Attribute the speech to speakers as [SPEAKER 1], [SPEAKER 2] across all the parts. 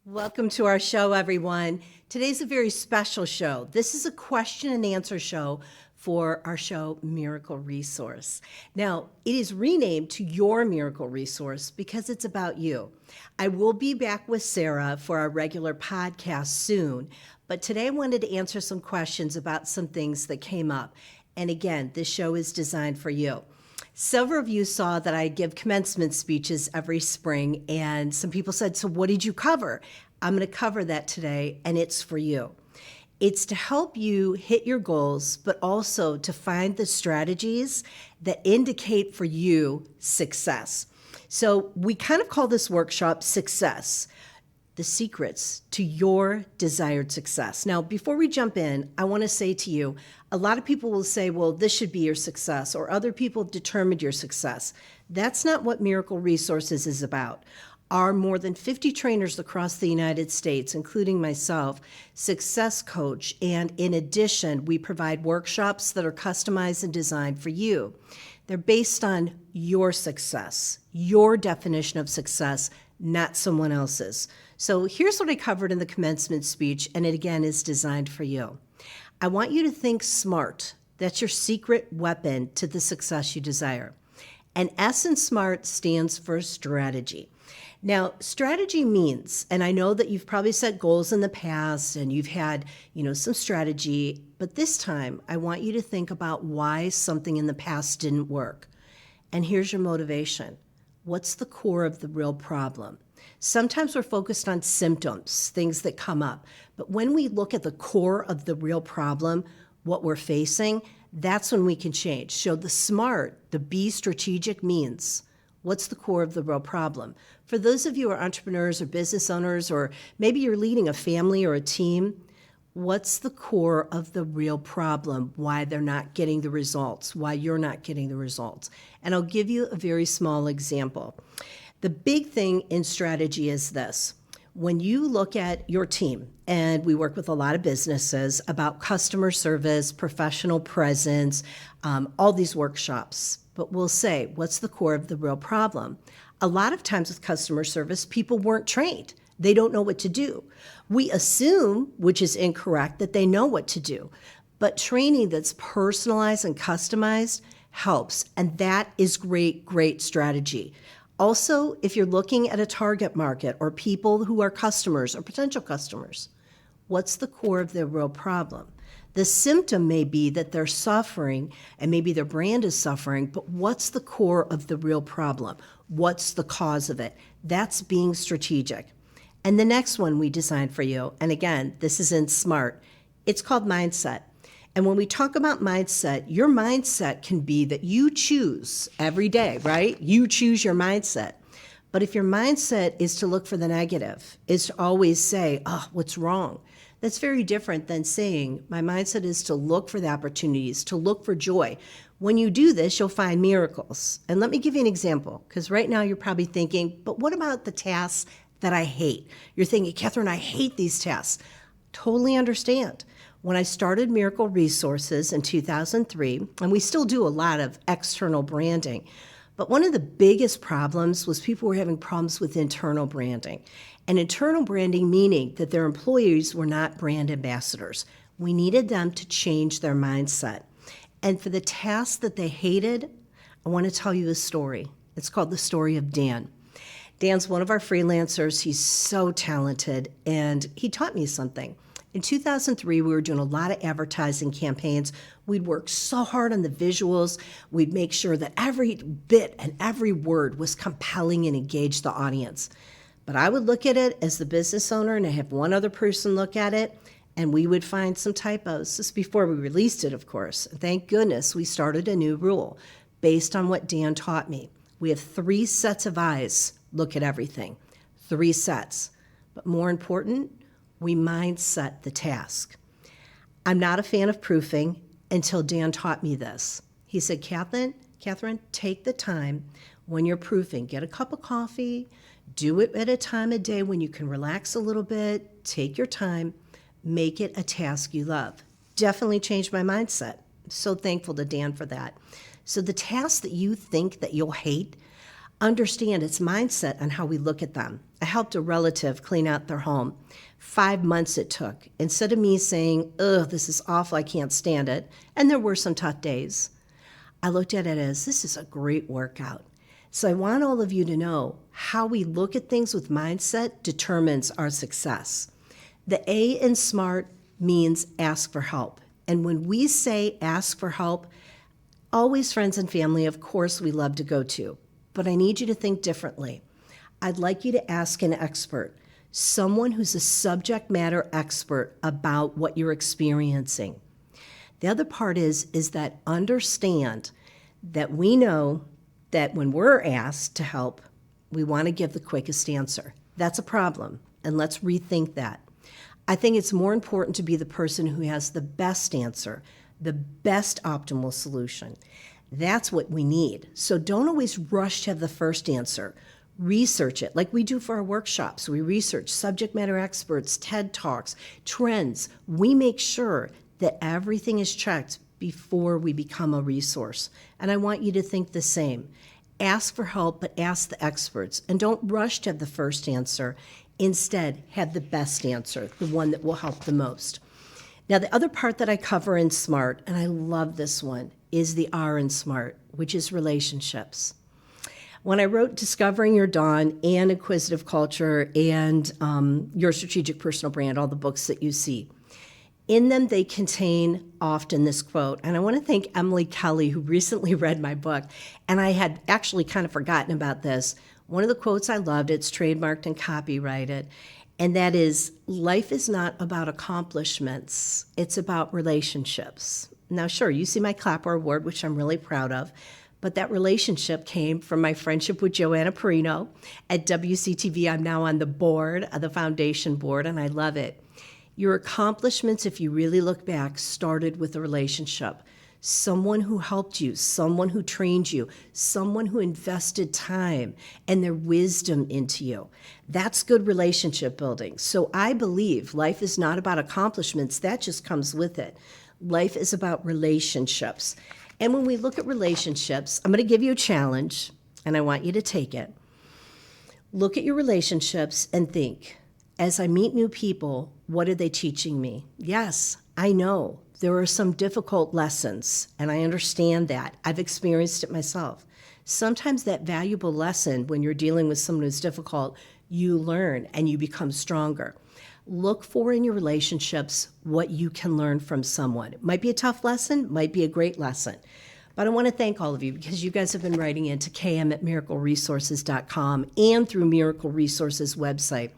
[SPEAKER 1] Welcome to our show, everyone. Today's a very special show. This is a question and answer show for our show, Miracle Resource. Now, it is renamed to Your Miracle Resource because it's about you. I will be back with Sarah for our regular podcast soon, but today I wanted to answer some questions about some things that came up. And again, this show is designed for you. Several of you saw that I give commencement speeches every spring, and some people said, so what did you cover? I'm going to cover that today, and it's for you. It's to help you hit your goals, but also to find the strategies that indicate for you success. So we kind of call this workshop Success, the secrets to your desired success. Now, before we jump in, I want to say to you, a lot of people will say, well, this should be your success, or other people have determined your success. That's not what Miracle Resources is about. Our more than 50 trainers across the United States, including myself, success coach, and in addition, we provide workshops that are customized and designed for you. They're based on your success, your definition of success, not someone else's. So here's what I covered in the commencement speech, and it again is designed for you. I want you to think SMART. That's your secret weapon to the success you desire. And S in SMART stands for strategy. Now, strategy means, and I know that you've probably set goals in the past and you've had, some strategy, but this time I want you to think about why something in the past didn't work. And here's your motivation. What's the core of the real problem? Sometimes we're focused on symptoms, things that come up. But when we look at the core of the real problem, what we're facing, that's when we can change. So the SMART, the B strategic means, what's the core of the real problem? For those of you who are entrepreneurs or business owners, or maybe you're leading a family or a team, what's the core of the real problem? Why they're not getting the results, why you're not getting the results. And I'll give you a very small example. The big thing in strategy is this. When you look at your team, and we work with a lot of businesses about customer service, professional presence, all these workshops, but we'll say, what's the core of the real problem? A lot of times with customer service, people weren't trained. They don't know what to do. We assume, which is incorrect, that they know what to do. But training that's personalized and customized helps, and that is great strategy. Also, if you're looking at a target market or people who are customers or potential customers, what's the core of their real problem? The symptom may be that they're suffering and maybe their brand is suffering, but what's the core of the real problem? What's the cause of it? That's being strategic. And the next one we designed for you, and again, this is in SMART, it's called mindset. And when we talk about mindset, your mindset can be that you choose every day, right? You choose your mindset. But if your mindset is to look for the negative, is to always say, what's wrong? That's very different than saying, my mindset is to look for the opportunities, to look for joy. When you do this, you'll find miracles. And let me give you an example, because right now you're probably thinking, but what about the tasks that I hate? You're thinking, Catherine, I hate these tasks. Totally understand. When I started Miracle Resources in 2003, and we still do a lot of external branding, but one of the biggest problems was people were having problems with internal branding. And internal branding meaning that their employees were not brand ambassadors. We needed them to change their mindset. And for the tasks that they hated, I want to tell you a story. It's called the story of Dan. Dan's one of our freelancers. He's so talented, and he taught me something. In 2003, we were doing a lot of advertising campaigns. We'd work so hard on the visuals. We'd make sure that every bit and every word was compelling and engaged the audience. But I would look at it as the business owner, and I have one other person look at it, and we would find some typos. This is before we released it, of course. Thank goodness we started a new rule based on what Dan taught me. We have 3 sets of eyes look at everything, 3 sets. But more important, we mindset the task. I'm not a fan of proofing until Dan taught me this. He said, Catherine, take the time when you're proofing. Get a cup of coffee, do it at a time of day when you can relax a little bit, take your time, make it a task you love. Definitely changed my mindset. I'm so thankful to Dan for that. So the tasks that you think that you'll hate, understand it's mindset on how we look at them. I helped a relative clean out their home. 5 months it took. Instead of me saying, ugh, this is awful, I can't stand it, and there were some tough days, I looked at it as, this is a great workout. So I want all of you to know how we look at things with mindset determines our success. The A in SMART means ask for help. And when we say ask for help, always friends and family, of course, we love to go to. But I need you to think differently. I'd like you to ask an expert, someone who's a subject matter expert about what you're experiencing. The other part is that understand that we know that when we're asked to help, we want to give the quickest answer. That's a problem, and let's rethink that. I think it's more important to be the person who has the best answer, the best optimal solution. That's what we need. So don't always rush to have the first answer. Research it like we do for our workshops. We research subject matter experts, TED Talks, trends. We make sure that everything is checked before we become a resource. And I want you to think the same. Ask for help, but ask the experts. And don't rush to have the first answer. Instead, have the best answer, the one that will help the most. Now, the other part that I cover in SMART, and I love this one, is the R in SMART, which is relationships. When I wrote Discovering Your Dawn and Inquisitive Culture and Your Strategic Personal Brand, all the books that you see, in them they contain often this quote. And I want to thank Emily Kelly, who recently read my book. And I had actually kind of forgotten about this. One of the quotes I loved, it's trademarked and copyrighted, and that is, life is not about accomplishments, it's about relationships. Now, sure, you see my Clapper Award, which I'm really proud of, but that relationship came from my friendship with Joanna Perino at WCTV. I'm now on the board, the foundation board, and I love it. Your accomplishments, if you really look back, started with a relationship. Someone who helped you, someone who trained you, someone who invested time and their wisdom into you. That's good relationship building. So I believe life is not about accomplishments. That just comes with it. Life is about relationships. And when we look at relationships, I'm going to give you a challenge, and I want you to take it. Look at your relationships and think, as I meet new people, what are they teaching me? Yes, I know there are some difficult lessons, and I understand that. I've experienced it myself. Sometimes that valuable lesson, when you're dealing with someone who's difficult, you learn and you become stronger. Look for in your relationships what you can learn from someone. It might be a tough lesson, might be a great lesson. But I want to thank all of you because you guys have been writing into km@miracleresources.com and through Miracle Resources website.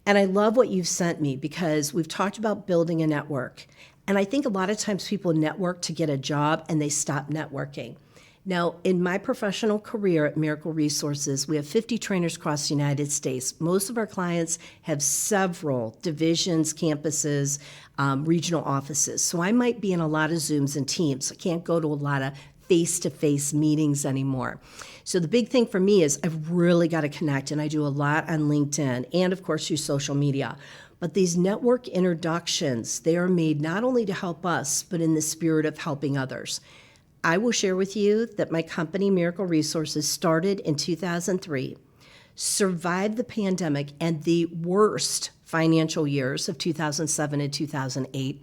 [SPEAKER 1] And I love what you've sent me because we've talked about building a network. And I think a lot of times people network to get a job and they stop networking. Now, in my professional career at Miracle Resources, we have 50 trainers across the United States. Most of our clients have several divisions, campuses, regional offices. So I might be in a lot of Zooms and Teams. I can't go to a lot of face-to-face meetings anymore. So the big thing for me is I've really got to connect, and I do a lot on LinkedIn and, of course, use social media. But these network introductions, they are made not only to help us, but in the spirit of helping others. I will share with you that my company, Miracle Resources, started in 2003, survived the pandemic and the worst financial years of 2007 and 2008.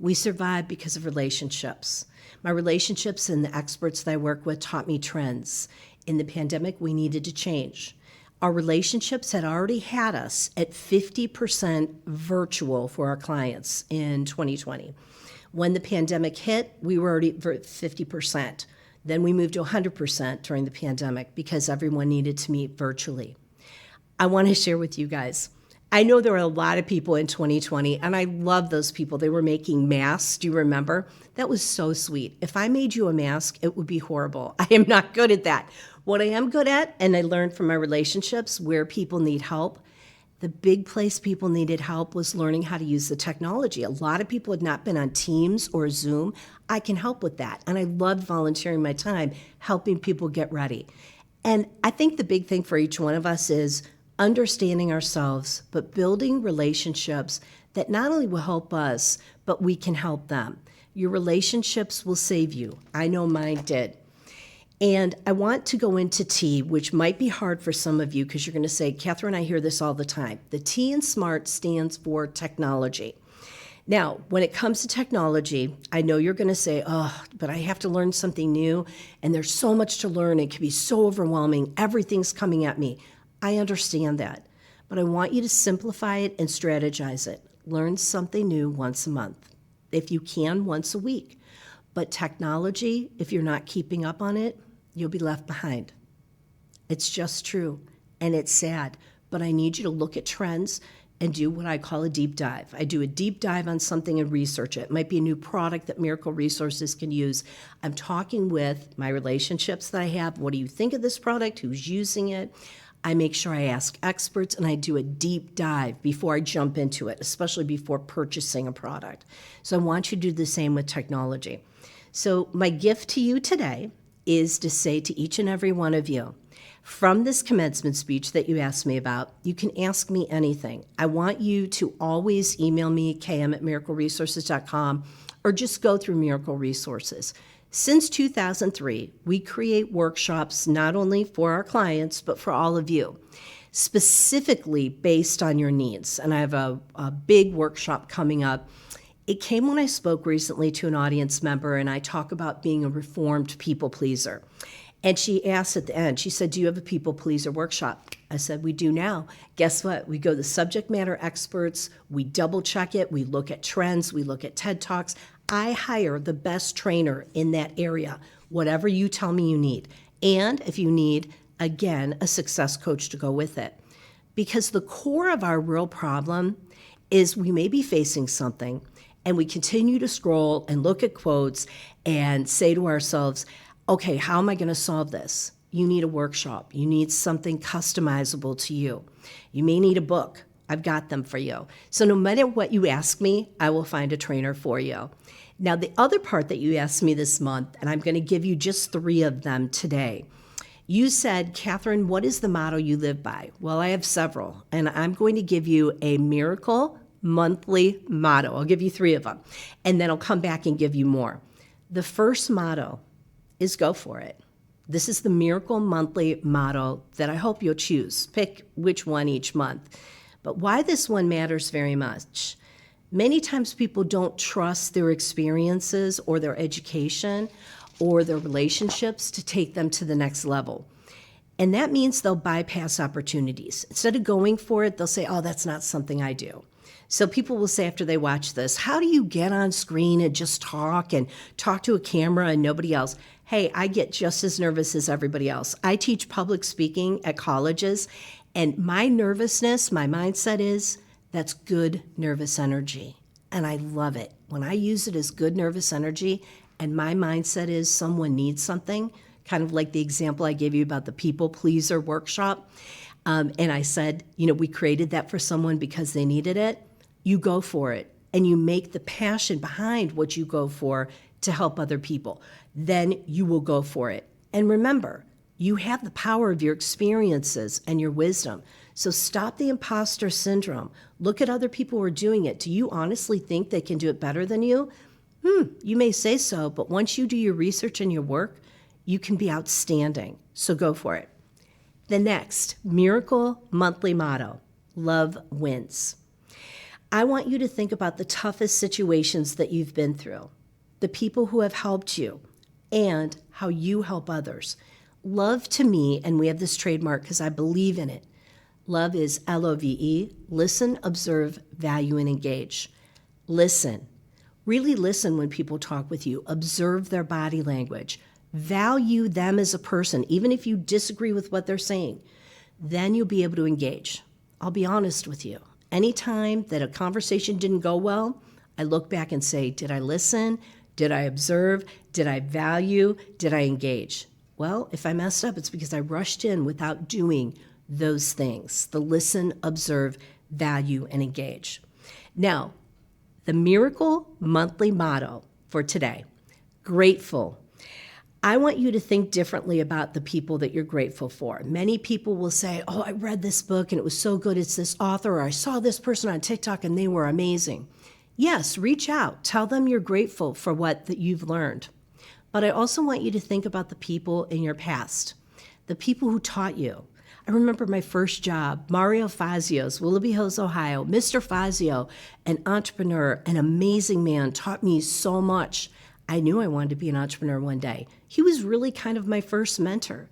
[SPEAKER 1] We survived because of relationships. My relationships and the experts that I work with taught me trends. In the pandemic, we needed to change. Our relationships had already had us at 50% virtual for our clients in 2020. When the pandemic hit, we were already at 50%. Then we moved to 100% during the pandemic because everyone needed to meet virtually. I want to share with you guys. I know there were a lot of people in 2020, and I love those people. They were making masks. Do you remember? That was so sweet. If I made you a mask, it would be horrible. I am not good at that. What I am good at, and I learned from my relationships where people need help, the big place people needed help was learning how to use the technology. A lot of people had not been on Teams or Zoom. I can help with that. And I loved volunteering my time, helping people get ready. And I think the big thing for each one of us is understanding ourselves, but building relationships that not only will help us, but we can help them. Your relationships will save you. I know mine did. And I want to go into T, which might be hard for some of you because you're going to say, Catherine, I hear this all the time. The T in SMART stands for technology. Now, when it comes to technology, I know you're going to say, oh, but I have to learn something new, and there's so much to learn. It can be so overwhelming. Everything's coming at me. I understand that, but I want you to simplify it and strategize it. Learn something new once a month. If you can, once a week. But technology, if you're not keeping up on it, you'll be left behind. It's just true, and it's sad, but I need you to look at trends and do what I call a deep dive. I do a deep dive on something and research it. It might be a new product that Miracle Resources can use. I'm talking with my relationships that I have. What do you think of this product? Who's using it? I make sure I ask experts, and I do a deep dive before I jump into it, especially before purchasing a product. So I want you to do the same with technology. So my gift to you today is to say to each and every one of you, from this commencement speech that you asked me about, you can ask me anything. I want you to always email me, km@miracleresources.com, or just go through Miracle Resources. Since 2003, we create workshops not only for our clients, but for all of you, specifically based on your needs. And I have a big workshop coming up. It came when I spoke recently to an audience member, and I talk about being a reformed people pleaser. And she asked at the end, she said, do you have a people pleaser workshop? I said, we do now. Guess what? We go to subject matter experts, we double check it, we look at trends, we look at TED Talks. I hire the best trainer in that area, whatever you tell me you need. And if you need, again, a success coach to go with it. Because the core of our real problem is we may be facing something, and we continue to scroll and look at quotes and say to ourselves, okay, how am I going to solve this? You need a workshop. You need something customizable to you. You may need a book. I've got them for you. So no matter what you ask me, I will find a trainer for you. Now, the other part that you asked me this month, and I'm going to give you just 3 of them today. You said, Catherine, what is the motto you live by? Well, I have several, and I'm going to give you a miracle monthly motto. I'll give you 3 of them, and then I'll come back and give you more. The first motto is go for it. This is the Miracle Monthly motto that I hope you'll choose. Pick which one each month. But why this one matters very much. Many times people don't trust their experiences or their education or their relationships to take them to the next level. And that means they'll bypass opportunities. Instead of going for it, they'll say, oh, that's not something I do. So people will say after they watch this, how do you get on screen and just talk to a camera and nobody else? Hey, I get just as nervous as everybody else. I teach public speaking at colleges, and my nervousness, my mindset is, that's good nervous energy. And I love it. When I use it as good nervous energy, and my mindset is someone needs something, kind of like the example I gave you about the people pleaser workshop. And I said, we created that for someone because they needed it. You go for it, and you make the passion behind what you go for to help other people. Then you will go for it. And remember, you have the power of your experiences and your wisdom. So stop the imposter syndrome. Look at other people who are doing it. Do you honestly think they can do it better than you? You may say so, but once you do your research and your work, you can be outstanding. So go for it. The next, Miracle Monthly motto, love wins. I want you to think about the toughest situations that you've been through, the people who have helped you, and how you help others. Love to me, and we have this trademark because I believe in it. Love is LOVE, listen, observe, value, and engage. Listen. Really listen when people talk with you. Observe their body language. Value them as a person, even if you disagree with what they're saying. Then you'll be able to engage. I'll be honest with you. Anytime that a conversation didn't go well, I look back and say, did I listen? Did I observe? Did I value? Did I engage? Well, if I messed up, it's because I rushed in without doing those things. The listen, observe, value, and engage. Now, the Miracle Monthly motto for today, grateful. I want you to think differently about the people that you're grateful for. Many people will say, oh, I read this book and it was so good. It's this author, or I saw this person on TikTok and they were amazing. Yes, reach out. Tell them you're grateful for what that you've learned. But I also want you to think about the people in your past, the people who taught you. I remember my first job, Mario Fazio's, Willoughby Hills, Ohio. Mr. Fazio, an entrepreneur, an amazing man, taught me so much. I knew I wanted to be an entrepreneur one day. He was really kind of my first mentor.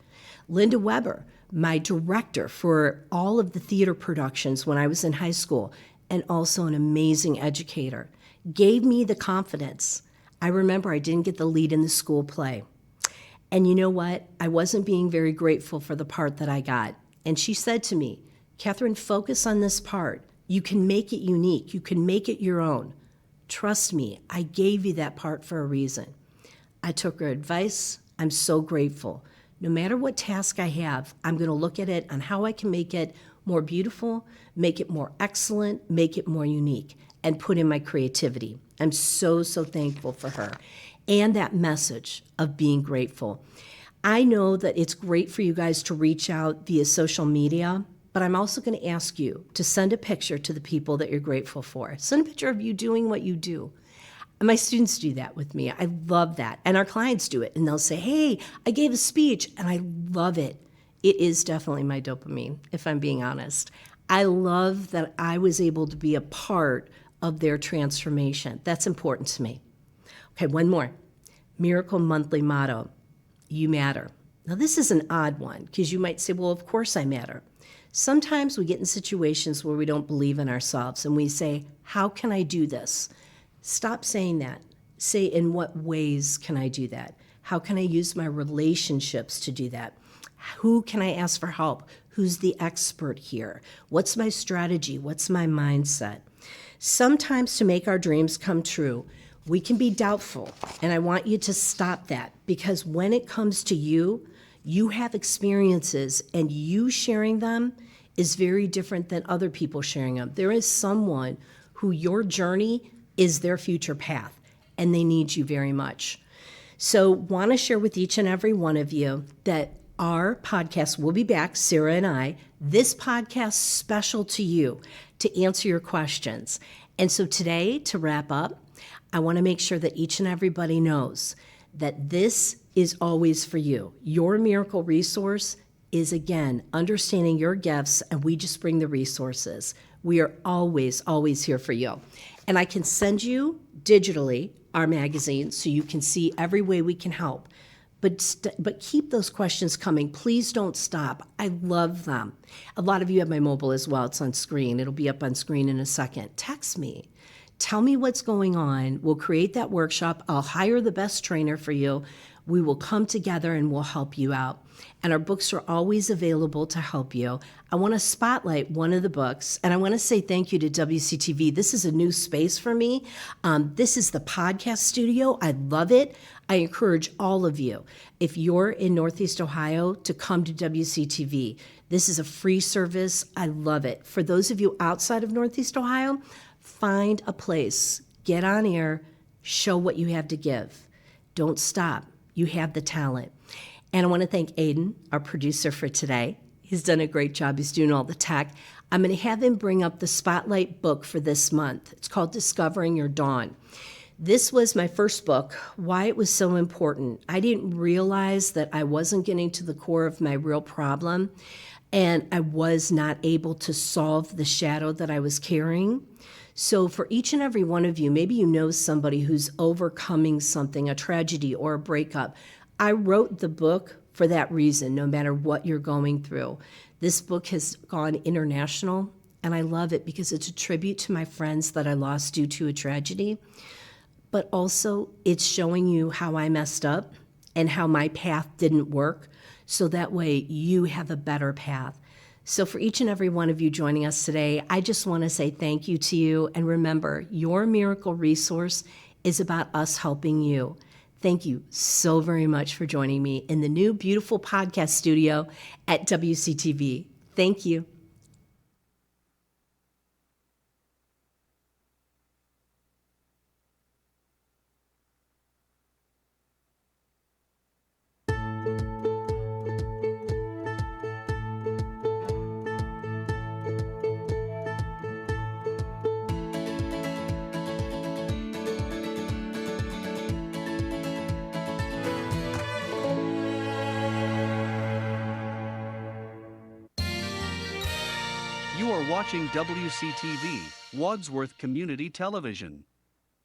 [SPEAKER 1] Linda Weber, my director for all of the theater productions when I was in high school, and also an amazing educator, gave me the confidence. I remember I didn't get the lead in the school play. And you know what? I wasn't being very grateful for the part that I got. And she said to me, Catherine, focus on this part. You can make it unique. You can make it your own. Trust me, I gave you that part for a reason. I took her advice. I'm so grateful. No matter what task I have, I'm going to look at it on how I can make it more beautiful, make it more excellent, make it more unique, and put in my creativity. I'm so, so thankful for her. And that message of being grateful. I know that it's great for you guys to reach out via social media, but I'm also going to ask you to send a picture to the people that you're grateful for. Send a picture of you doing what you do. And my students do that with me. I love that. And our clients do it. And they'll say, hey, I gave a speech, and I love it. It is definitely my dopamine, if I'm being honest. I love that I was able to be a part of their transformation. That's important to me. Okay, one more. Miracle Monthly motto. You matter. Now, this is an odd one because you might say, well, of course I matter. Sometimes we get in situations where we don't believe in ourselves and we say, how can I do this? Stop saying that. Say, in what ways can I do that? How can I use my relationships to do that? Who can I ask for help? Who's the expert here? What's my strategy? What's my mindset? Sometimes to make our dreams come true, we can be doubtful, and I want you to stop that because when it comes to you, you have experiences and you sharing them is very different than other people sharing them. There is someone who your journey is their future path, and they need you very much. So want to share with each and every one of you that our podcast will be back, Sarah and I, this podcast special to you to answer your questions. And so today, to wrap up, I want to make sure that each and everybody knows that this is always for you. Your miracle resource is, again, understanding your gifts, and we just bring the resources. We are always, always here for you. And I can send you digitally our magazine so you can see every way we can help. But keep those questions coming. Please don't stop. I love them. A lot of you have my mobile as well. It's on screen. It'll be up on screen in a second. Text me. Tell me what's going on. We'll create that workshop. I'll hire the best trainer for you. We will come together and we'll help you out. And our books are always available to help you. I want to spotlight one of the books, and I want to say thank you to WCTV. This is a new space for me. This is the podcast studio. I love it. I encourage all of you, if you're in Northeast Ohio, to come to WCTV. This is a free service. I love it. For those of you outside of Northeast Ohio, find a place, get on air, show what you have to give. Don't stop. You have the talent. And I want to thank Aiden, our producer for today. He's done a great job. He's doing all the tech. I'm going to have him bring up the Spotlight book for this month. It's called Discovering Your Dawn. This was my first book, why it was so important. I didn't realize that I wasn't getting to the core of my real problem, and I was not able to solve the shadow that I was carrying. So for each and every one of you, maybe you know somebody who's overcoming something, a tragedy or a breakup. I wrote the book for that reason, no matter what you're going through. This book has gone international, and I love it because it's a tribute to my friends that I lost due to a tragedy. But also, it's showing you how I messed up and how my path didn't work, so that way you have a better path. So for each and every one of you joining us today, I just want to say thank you to you. And remember, your miracle resource is about us helping you. Thank you so very much for joining me in the new beautiful podcast studio at WCTV. Thank you.
[SPEAKER 2] You are watching WCTV, Wadsworth Community Television.